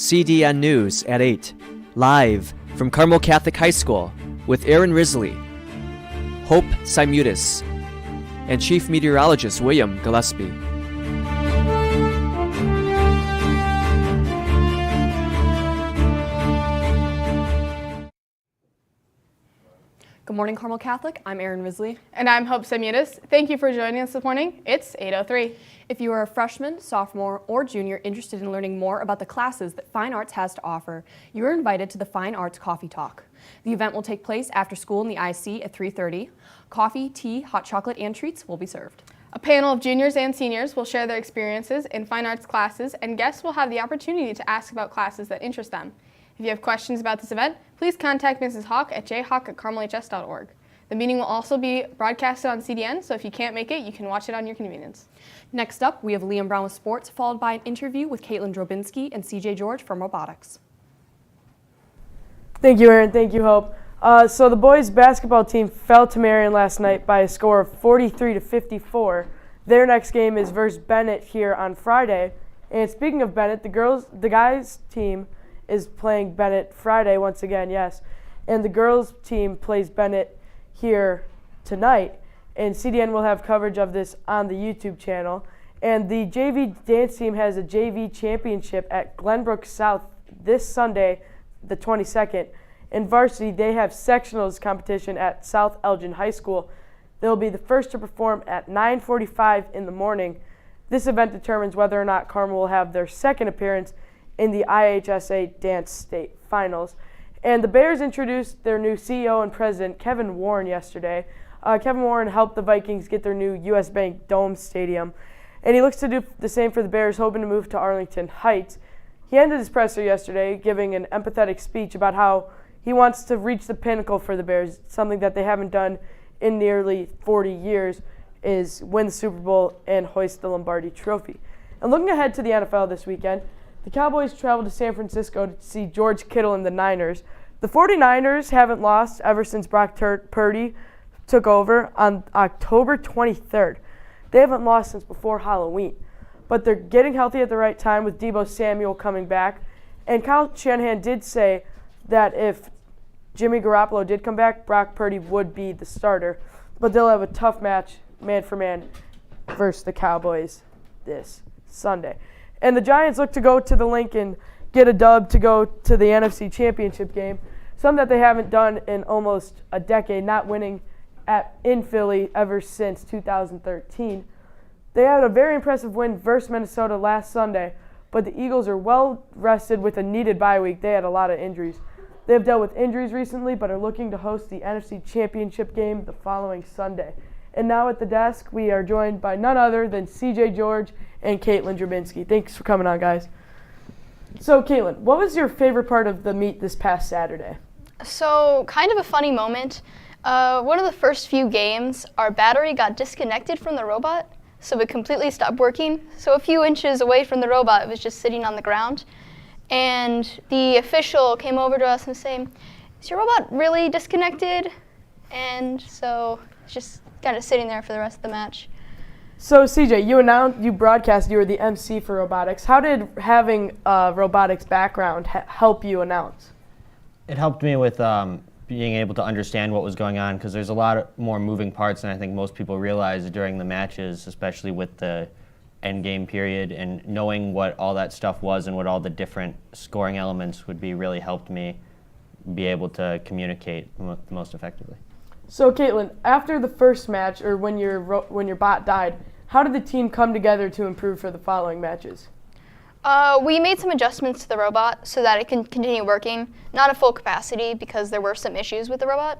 CDN News at 8, live from Carmel Catholic High School with Aaron Risley, Hope Simutis, and Chief Meteorologist Willie Gillespie. Good morning, Carmel Catholic. I'm Aaron Risley. And I'm Hope Simutis. Thank you for joining us this morning. It's 8:03. If you are a freshman, sophomore, or junior interested in learning more about the classes that Fine Arts has to offer, you are invited to the Fine Arts Coffee Talk. The event will take place after school in the IC at 3:30. Coffee, tea, hot chocolate, and treats will be served. A panel of juniors and seniors will share their experiences in fine arts classes, and guests will have the opportunity to ask about classes that interest them. If you have questions about this event, please contact Mrs. Hawk at jhawk@carmelhs.org. The meeting will also be broadcasted on CDN, so if you can't make it, you can watch it on your convenience. Next up, we have Liam Brown with sports, followed by an interview with Caitlin Drobinski and CJ George from robotics. Thank you, Aaron. Thank you, Hope. So the boys' basketball team fell to Marion last night by a score of 43-54. Their next game is versus Bennett here on Friday. And speaking of Bennett, the guys' team is playing Bennett Friday once again, yes. And the girls' team plays Bennett here tonight. And CDN will have coverage of this on the YouTube channel. And the JV dance team has a JV championship at Glenbrook South this Sunday, the 22nd. In varsity, they have sectionals competition at South Elgin High School. They'll be the first to perform at 9:45 in the morning. This event determines whether or not Carmel will have their second appearance in the IHSA Dance State Finals. And the Bears introduced their new CEO and president, Kevin Warren, yesterday. Kevin Warren helped the Vikings get their new U.S. Bank Dome Stadium. And he looks to do the same for the Bears, hoping to move to Arlington Heights. He ended his presser yesterday giving an empathetic speech about how he wants to reach the pinnacle for the Bears, something that they haven't done in nearly 40 years, is win the Super Bowl and hoist the Lombardi Trophy. And looking ahead to the NFL this weekend, the Cowboys travel to San Francisco to see George Kittle and the Niners. The 49ers haven't lost ever since Brock Purdy took over on October 23rd. They haven't lost since before Halloween. But they're getting healthy at the right time with Deebo Samuel coming back. And Kyle Shanahan did say that if Jimmy Garoppolo did come back, Brock Purdy would be the starter. But they'll have a tough match, man for man, versus the Cowboys this Sunday. And the Giants look to go to the Lincoln, get a dub to go to the NFC Championship game, something that they haven't done in almost a decade, not winning in Philly ever since 2013. They had a very impressive win versus Minnesota last Sunday, but the Eagles are well rested with a needed bye week. They had a lot of injuries. They have dealt with injuries recently, but are looking to host the NFC Championship game the following Sunday. And now at the desk, we are joined by none other than CJ George and Caitlin Drobinski. Thanks for coming on, guys. So, Caitlin, what was your favorite part of the meet this past Saturday? So, kind of a funny moment. One of the first few games, our battery got disconnected from the robot, so it completely stopped working. So a few inches away from the robot, it was just sitting on the ground. And the official came over to us and saying, "Is your robot really disconnected?" And so it's just kind of sitting there for the rest of the match. So CJ, you broadcast, you were the MC for robotics. How did having a robotics background help you announce? It helped me with being able to understand what was going on, because there's a lot more moving parts than I think most people realize during the matches, especially with the end game period, and knowing what all that stuff was and what all the different scoring elements would be really helped me be able to communicate most effectively. So Caitlin, after the first match, or when your bot died, how did the team come together to improve for the following matches? We made some adjustments to the robot so that it can continue working, not at full capacity because there were some issues with the robot,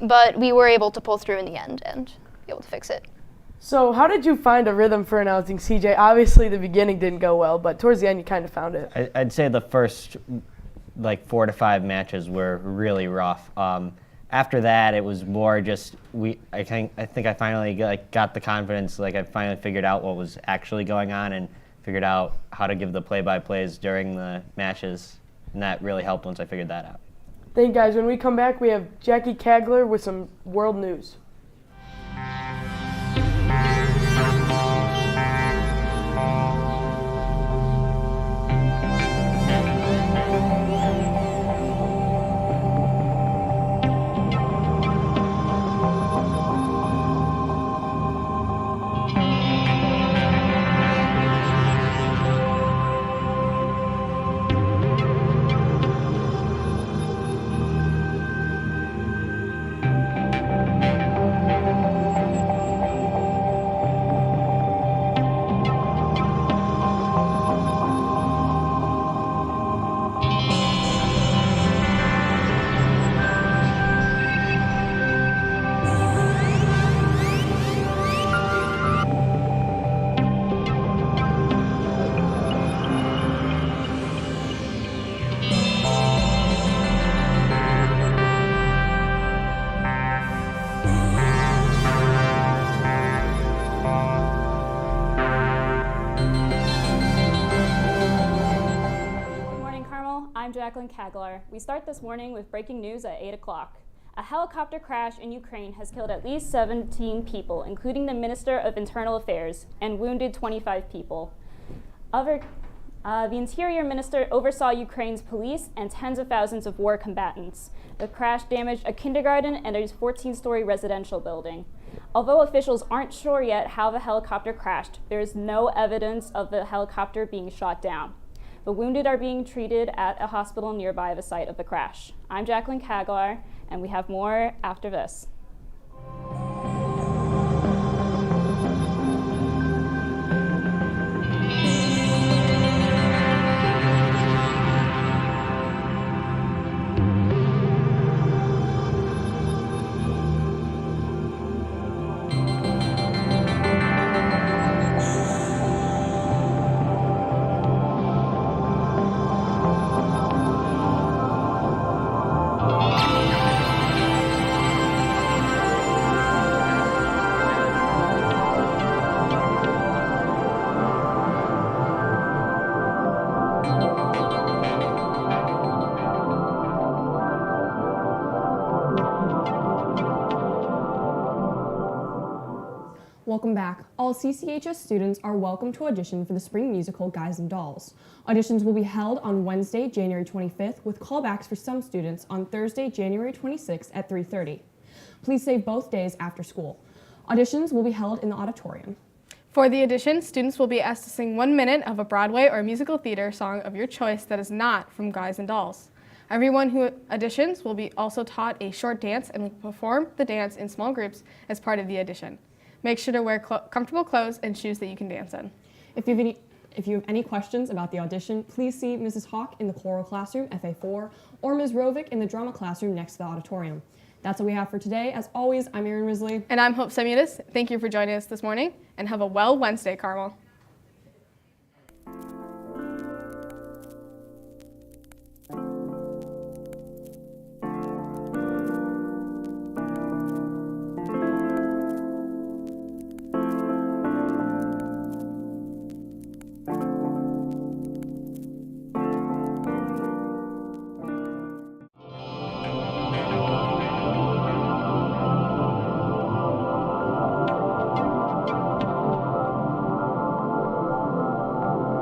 but we were able to pull through in the end and be able to fix it. So how did you find a rhythm for announcing, CJ? Obviously the beginning didn't go well, but towards the end you kind of found it. I'd say the first 4 to 5 matches were really rough. After that, it was more just I think I finally got the confidence. I finally figured out what was actually going on and figured out how to give the play-by-plays during the matches, and that really helped once I figured that out. Thank you, guys. When we come back, we have Jackie Kagler with some world news. Jacqueline Kaglar. We start this morning with breaking news at 8 o'clock. A helicopter crash in Ukraine has killed at least 17 people, including the Minister of Internal Affairs, and wounded 25 people. The Interior Minister oversaw Ukraine's police and tens of thousands of war combatants. The crash damaged a kindergarten and a 14-story residential building. Although officials aren't sure yet how the helicopter crashed, there is no evidence of the helicopter being shot down. The wounded are being treated at a hospital nearby the site of the crash. I'm Jacqueline Kaglar, and we have more after this. Welcome back. All CCHS students are welcome to audition for the spring musical Guys and Dolls. Auditions will be held on Wednesday, January 25th, with callbacks for some students on Thursday, January 26th at 3:30. Please save both days after school. Auditions will be held in the auditorium. For the audition, students will be asked to sing 1 minute of a Broadway or musical theater song of your choice that is not from Guys and Dolls. Everyone who auditions will be also taught a short dance and will perform the dance in small groups as part of the audition. Make sure to wear comfortable clothes and shoes that you can dance in. If you have any questions about the audition, please see Mrs. Hawk in the choral classroom, FA4, or Ms. Rovick in the drama classroom next to the auditorium. That's what we have for today. As always, I'm Erin Risley. And I'm Hope Semudis. Thank you for joining us this morning, and have a well Wednesday, Carmel.